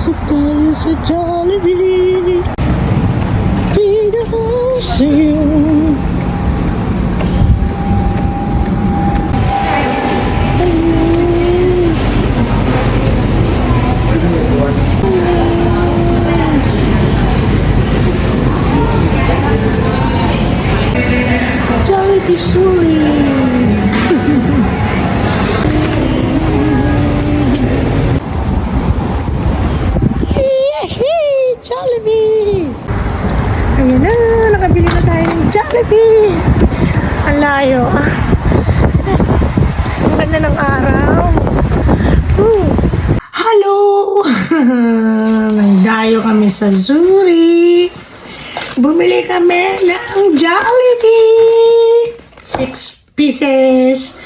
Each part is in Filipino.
Pasok tayo sa Jollibee. Pida ko sa'yo. Jollibee Suri. Jollibee! Ayan na, nakabili na tayo ng Jollibee! Ang layo. Ang ganda ng araw. Hello! Nagdayo kami sa Suri. Bumili kami ng Jollibee! 6 pieces.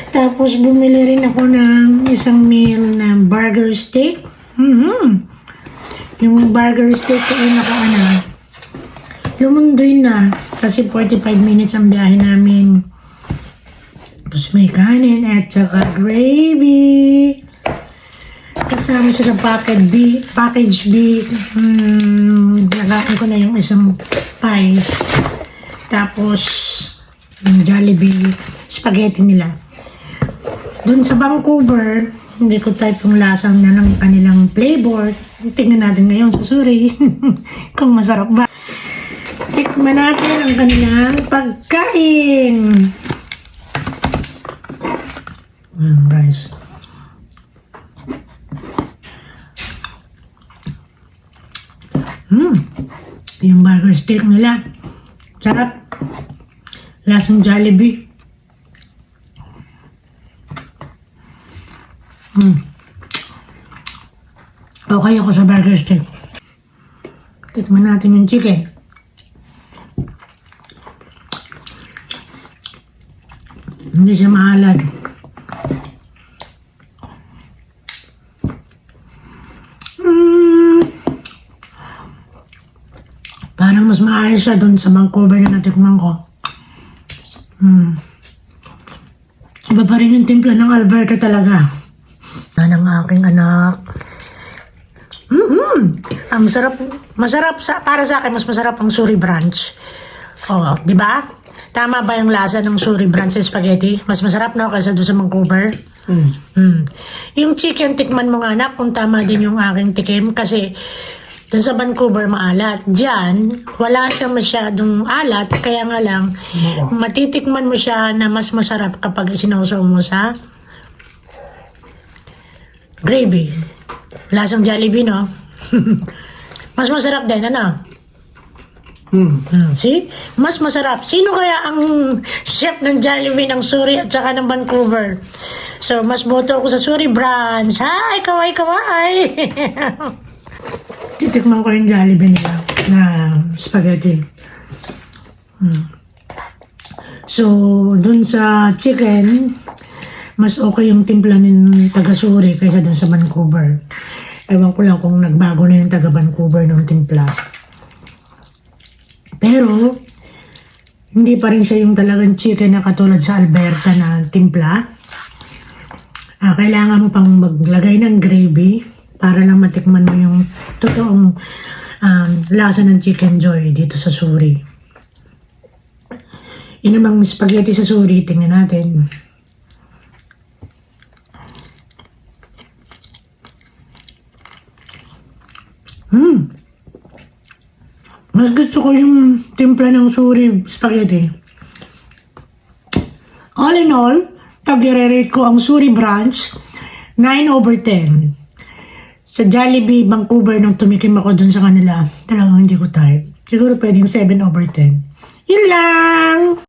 Tapos bumili rin ako ng isang meal na burger steak. Yung burger steak ko ay lumundoy na kasi 45 minutes ang biyahe namin. Tapos may kanin at saka gravy. Kasama siya sa package B. Nagain ko na yung isang pies. Tapos yung Jollibee spaghetti nila. Doon sa Vancouver, hindi ko type yung lasang na ng kanilang flavor. Tingnan natin ngayon sa Suri kung masarap ba. Tikman natin ang kanilang pagkain. Rice. Yung burger steak nila. Sarap. Lasang Jollibee. Okay ako sa burger steak. Tikman natin yung chicken. Hindi siya maalat. Parang mas maayos siya dun sa Vancouver na natikman ko. Iba pa rin yung timpla ng Alberta talaga. Yan ang aking anak. Ang masarap para sa akin, mas masarap ang Suri Branch. Oh, di ba? Tama ba yung lasa ng Suri Branch sa spaghetti? Mas masarap na kaysa doon sa Vancouver. Yung chicken, tikman mo nga anak kung tama din yung aking tikim kasi doon sa Vancouver maalat. Diyan, wala siya masyadong alat, kaya nga lang, matitikman mo siya na mas masarap kapag sinausaw mo sa gravy. Lasang Jollibee, no? Mas masarap din, ano? See? Mas masarap. Sino kaya ang chef ng Jollibee, ng Suri at saka ng Vancouver? So, mas boto ako sa Suri Branch. Hi, kaway-kaway! Titikman ko yung Jollibee nila na spaghetti. So, dun sa chicken, mas okay yung timpla ng taga-Suri kaysa dun sa Vancouver. Ewan ko lang kung nagbago na yung taga-Vancouver ng timpla. Pero, hindi pa rin siya yung talagang chicken na katulad sa Alberta na timpla. Kailangan mo pang maglagay ng gravy para lang matikman mo yung totoong lasa ng Chicken Joy dito sa Suri. Yun namang spaghetti sa Suri, tingnan natin. Mas gusto ko yung timpla ng Suri spaghetti. All in all, pag i-rate ko ang Suri Branch, 9/10. Sa Jollibee, Vancouver, nung tumikim ako dun sa kanila, talagang hindi ko type. Siguro pwedeng 7/10. Yun lang!